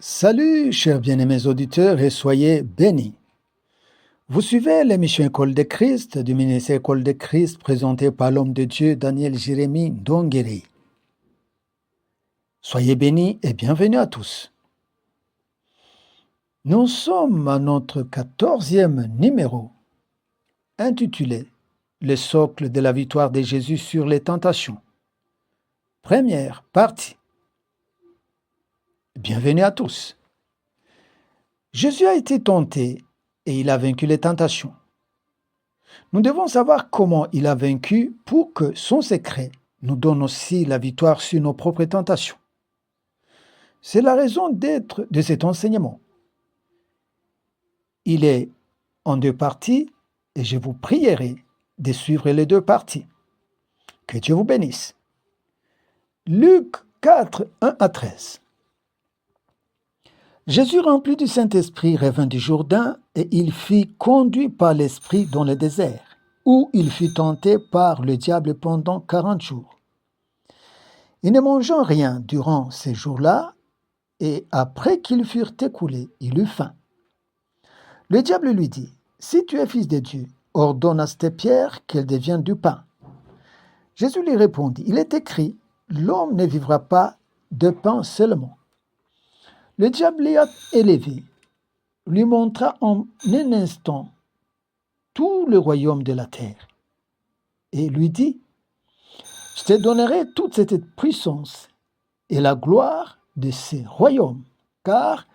Salut, chers bien-aimés auditeurs, et soyez bénis. Vous suivez l'émission École de Christ du ministère École de Christ présentée par l'homme de Dieu Daniel Jérémie Dongueri. Soyez bénis et bienvenue à tous. Nous sommes à notre 14e numéro, intitulé Le socle de la victoire de Jésus sur les tentations. Première partie. Bienvenue à tous. Jésus a été tenté et il a vaincu les tentations. Nous devons savoir comment il a vaincu pour que son secret nous donne aussi la victoire sur nos propres tentations. C'est la raison d'être de cet enseignement. Il est en deux parties et je vous prierai de suivre les deux parties. Que Dieu vous bénisse. Luc 4, 1 à 13. Jésus, rempli du Saint-Esprit, revint du Jourdain et il fut conduit par l'Esprit dans le désert, où il fut tenté par le diable pendant 40 jours. Il ne mangeant rien durant ces jours-là, et après qu'ils furent écoulés, il eut faim. Le diable lui dit, « Si tu es fils de Dieu, ordonne à cette pierre qu'elle devienne du pain. » Jésus lui répondit, « Il est écrit, l'homme ne vivra pas de pain seulement. » Le diable l'ayant élevé, lui montra en un instant tout le royaume de la terre, et lui dit, « Je te donnerai toute cette puissance et la gloire de ces royaumes, car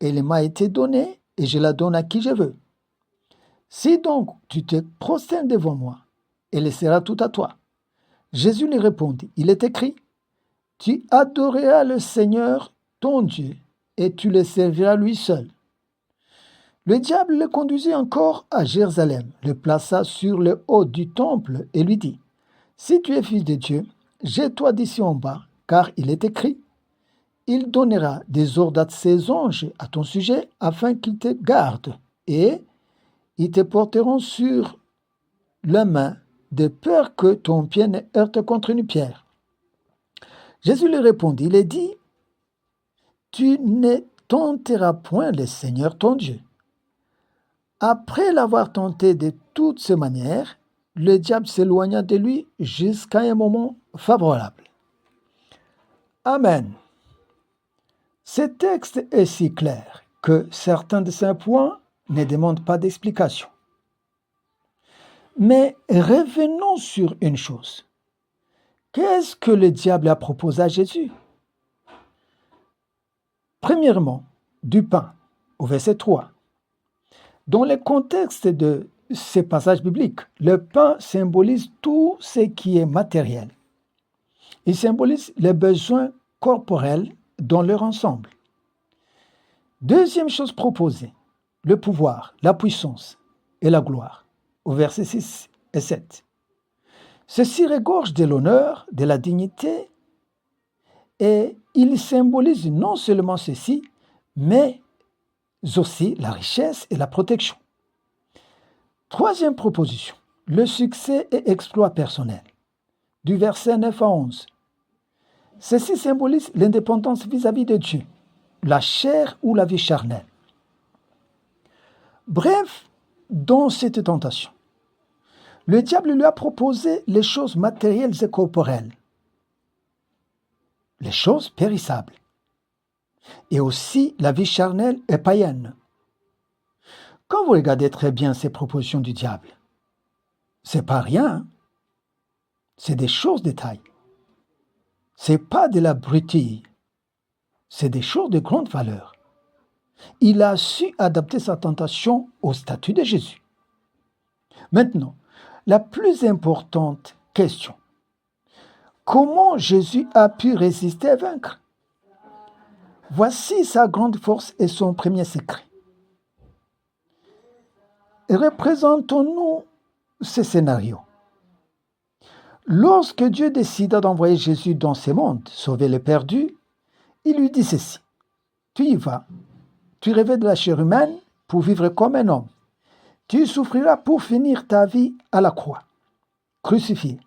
elle m'a été donnée et je la donne à qui je veux. Si donc tu te prosternes devant moi, elle sera toute à toi. » Jésus lui répondit, « Il est écrit, tu adoreras le Seigneur ton Dieu, et tu le serviras lui seul. » Le diable le conduisit encore à Jérusalem, le plaça sur le haut du temple et lui dit, « Si tu es fils de Dieu, jette-toi d'ici en bas, car il est écrit, il donnera des ordres à ses anges à ton sujet afin qu'ils te gardent, et ils te porteront sur la main de peur que ton pied ne heurte contre une pierre. » Jésus lui répondit, il est dit, « Tu ne tenteras point le Seigneur ton Dieu. » Après l'avoir tenté de toutes ces manières, le diable s'éloigna de lui jusqu'à un moment favorable. Amen. Ce texte est si clair que certains de ces points ne demandent pas d'explication. Mais revenons sur une chose. Qu'est-ce que le diable a proposé à Jésus? Premièrement, du pain, au verset 3. Dans le contexte de ces passages bibliques, le pain symbolise tout ce qui est matériel. Il symbolise les besoins corporels dans leur ensemble. Deuxième chose proposée, le pouvoir, la puissance et la gloire, au verset 6 et 7. Ceci regorge de l'honneur, de la dignité, et il symbolise non seulement ceci, mais aussi la richesse et la protection. Troisième proposition, le succès et exploit personnel, du verset 9 à 11. Ceci symbolise l'indépendance vis-à-vis de Dieu, la chair ou la vie charnelle. Bref, dans cette tentation, le diable lui a proposé les choses matérielles et corporelles, les choses périssables, et aussi la vie charnelle et païenne. Quand vous regardez très bien ces propositions du diable, c'est pas rien, c'est des choses de taille. C'est pas de la brutille, c'est des choses de grande valeur. Il a su adapter sa tentation au statut de Jésus. Maintenant, la plus importante question, comment Jésus a pu résister et vaincre? Voici sa grande force et son premier secret. Représentons-nous ce scénario. Lorsque Dieu décida d'envoyer Jésus dans ce monde, sauver les perdus, il lui dit ceci, « Tu y vas, tu revêts de la chair humaine pour vivre comme un homme. Tu souffriras pour finir ta vie à la croix, crucifié.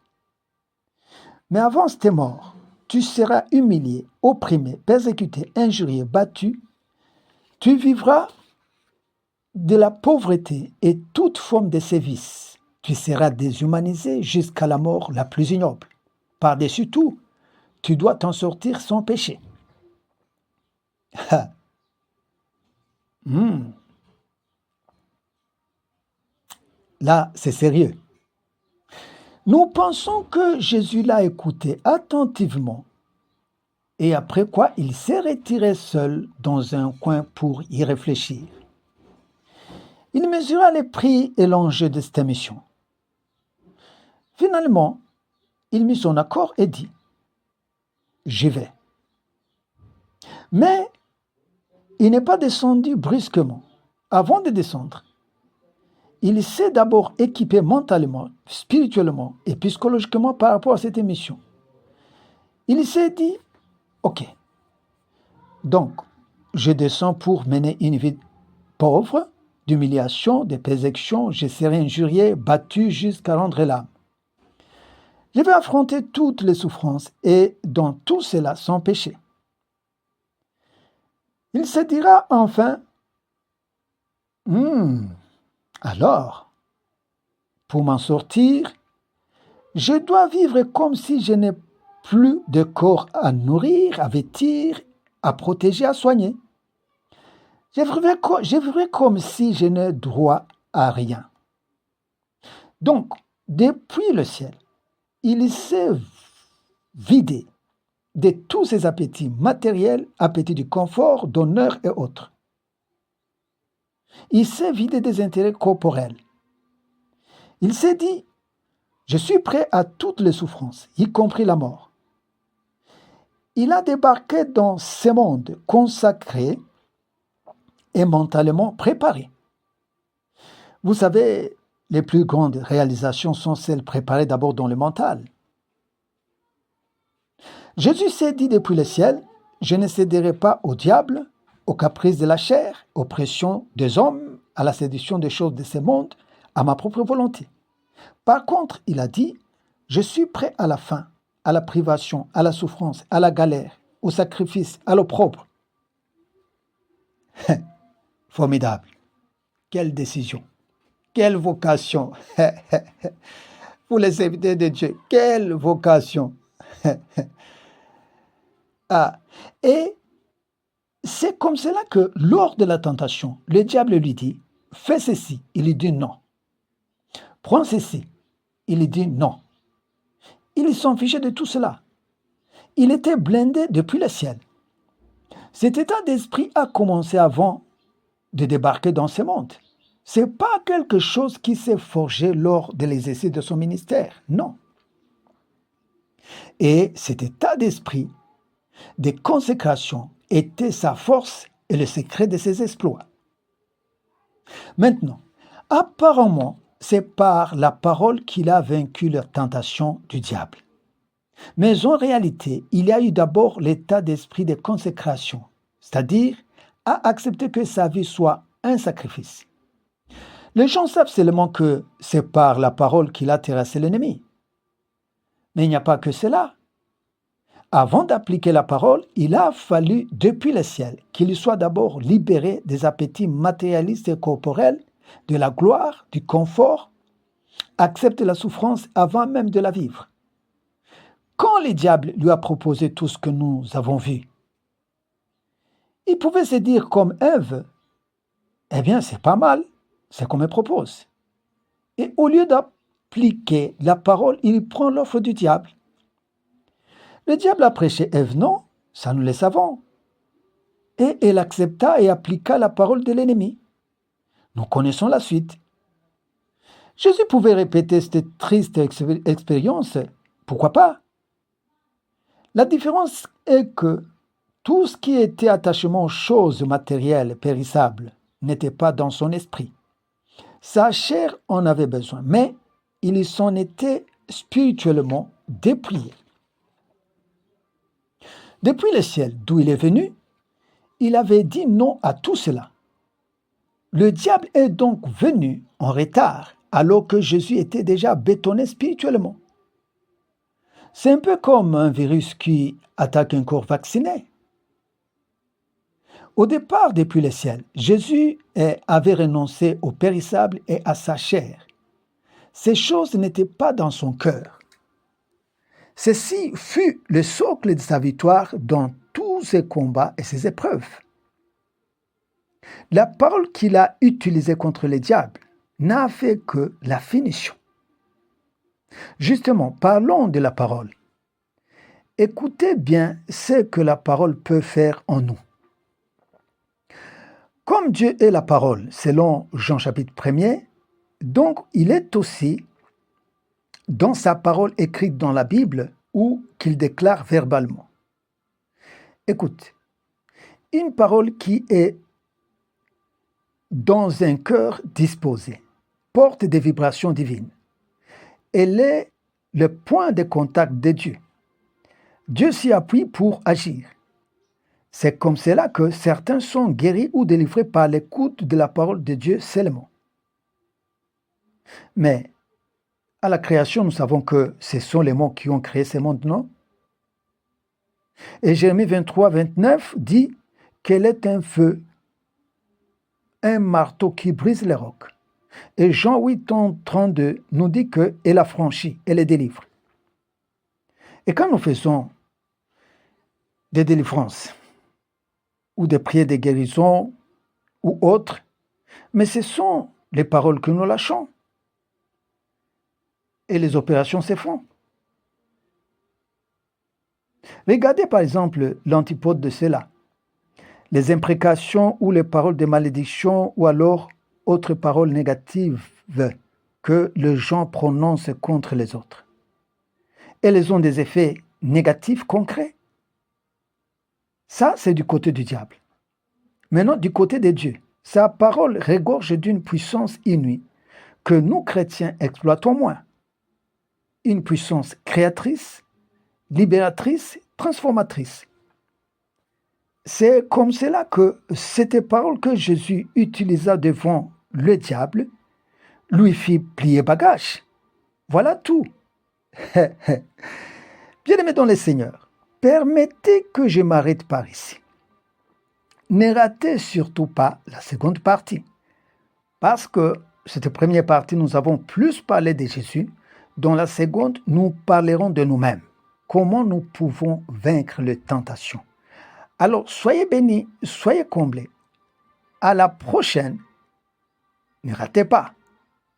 Mais avant tes morts, tu seras humilié, opprimé, persécuté, injurié, battu Tu vivras de la pauvreté et toute forme de sévice. Tu seras déshumanisé jusqu'à la mort la plus ignoble. Par-dessus tout, tu dois t'en sortir sans péché. Hmm. Là, c'est sérieux. Nous pensons que Jésus l'a écouté attentivement et après quoi il s'est retiré seul dans un coin pour y réfléchir. Il mesura les prix et l'enjeu de cette mission. Finalement, il mit son accord et dit « J'y vais ». Mais il n'est pas descendu brusquement. Avant de descendre, il s'est d'abord équipé mentalement, spirituellement et psychologiquement par rapport à cette mission. Il s'est dit « Ok, donc je descends pour mener une vie pauvre, d'humiliation, de persécution, je serai injurié, battu jusqu'à rendre l'âme. Je vais affronter toutes les souffrances et dans tout cela sans péché. » Il se dira enfin, alors, pour m'en sortir, je dois vivre comme si je n'ai plus de corps à nourrir, à vêtir, à protéger, à soigner. Je vivrai comme si je n'ai droit à rien. Donc, depuis le ciel, il s'est vidé de tous ses appétits matériels, appétits du confort, d'honneur et autres. Il s'est vidé des intérêts corporels. Il s'est dit, je suis prêt à toutes les souffrances, y compris la mort. Il a débarqué dans ce monde consacré et mentalement préparé. Vous savez, les plus grandes réalisations sont celles préparées d'abord dans le mental. Jésus s'est dit depuis le ciel, je ne céderai pas au diable, aux caprices de la chair, aux pressions des hommes, à la séduction des choses de ce monde, à ma propre volonté. Par contre, il a dit, je suis prêt à la faim, à la privation, à la souffrance, à la galère, au sacrifice, à l'opprobre. Formidable. Quelle décision. Quelle vocation. Pour les serviteurs de Dieu, quelle vocation. Et c'est comme cela que lors de la tentation, le diable lui dit, fais ceci. Il lui dit non. Prends ceci. Il lui dit non. Il s'en fichait de tout cela. Il était blindé depuis le ciel. Cet état d'esprit a commencé avant de débarquer dans ce monde. Ce n'est pas quelque chose qui s'est forgé lors de l'exercice de son ministère. Non. Et cet état d'esprit de consécration était sa force et le secret de ses exploits. Maintenant, apparemment, c'est par la parole qu'il a vaincu la tentation du diable. Mais en réalité, il y a eu d'abord l'état d'esprit de consécration, c'est-à-dire à accepter que sa vie soit un sacrifice. Les gens savent seulement que c'est par la parole qu'il a terrassé l'ennemi. Mais il n'y a pas que cela. Avant d'appliquer la parole, il a fallu, depuis le ciel, qu'il soit d'abord libéré des appétits matérialistes et corporels, de la gloire, du confort, accepte la souffrance avant même de la vivre. Quand le diable lui a proposé tout ce que nous avons vu, il pouvait se dire comme Ève, eh bien c'est pas mal, c'est qu'on me propose. Et au lieu d'appliquer la parole, il prend l'offre du diable. Le diable a prêché Ève, non, ça nous le savons. Et elle accepta et appliqua la parole de l'ennemi. Nous connaissons la suite. Jésus pouvait répéter cette triste expérience, pourquoi pas? La différence est que tout ce qui était attachement aux choses matérielles périssables n'était pas dans son esprit. Sa chair en avait besoin, mais il s'en était spirituellement dépouillé. Depuis le ciel d'où il est venu, il avait dit non à tout cela. Le diable est donc venu en retard alors que Jésus était déjà bétonné spirituellement. C'est un peu comme un virus qui attaque un corps vacciné. Au départ, depuis le ciel, Jésus avait renoncé au périssable et à sa chair. Ces choses n'étaient pas dans son cœur. Ceci fut le socle de sa victoire dans tous ses combats et ses épreuves. La parole qu'il a utilisée contre les diables n'a fait que la finition. Justement, parlons de la parole. Écoutez bien ce que la parole peut faire en nous. Comme Dieu est la parole, selon Jean chapitre 1er, donc il est aussi dans sa parole écrite dans la Bible ou qu'il déclare verbalement. Écoute, une parole qui est dans un cœur disposé porte des vibrations divines. Elle est le point de contact de Dieu. Dieu s'y appuie pour agir. C'est comme cela que certains sont guéris ou délivrés par l'écoute de la parole de Dieu seulement. Mais à la création, nous savons que ce sont les mots qui ont créé ce monde, non? Et Jérémie 23, 29 dit qu'elle est un feu, un marteau qui brise les rocs. Et Jean 8, 32 nous dit qu'elle a franchi, elle les délivre. Et quand nous faisons des délivrances, ou des prières de guérison, ou autres, mais ce sont les paroles que nous lâchons. Et les opérations se font. Regardez par exemple l'antipode de cela. Les imprécations ou les paroles de malédiction ou alors autres paroles négatives que les gens prononcent contre les autres. Elles ont des effets négatifs concrets. Ça, c'est du côté du diable. Maintenant, du côté de Dieu, sa parole regorge d'une puissance inouïe que nous, chrétiens, exploitons moins. Une puissance créatrice, libératrice, transformatrice. C'est comme cela que cette parole que Jésus utilisa devant le diable lui fit plier bagage. Voilà tout. Bien-aimés dans le Seigneur, permettez que je m'arrête par ici. Ne ratez surtout pas la seconde partie, parce que cette première partie, nous avons plus parlé de Jésus. Dans la seconde, nous parlerons de nous-mêmes. Comment nous pouvons vaincre les tentations. Alors, soyez bénis, soyez comblés. À la prochaine. Ne ratez pas.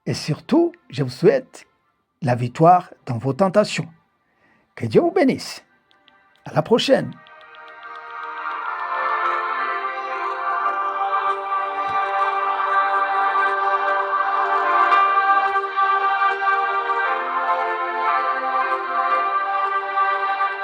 Et surtout, je vous souhaite la victoire dans vos tentations. Que Dieu vous bénisse. À la prochaine.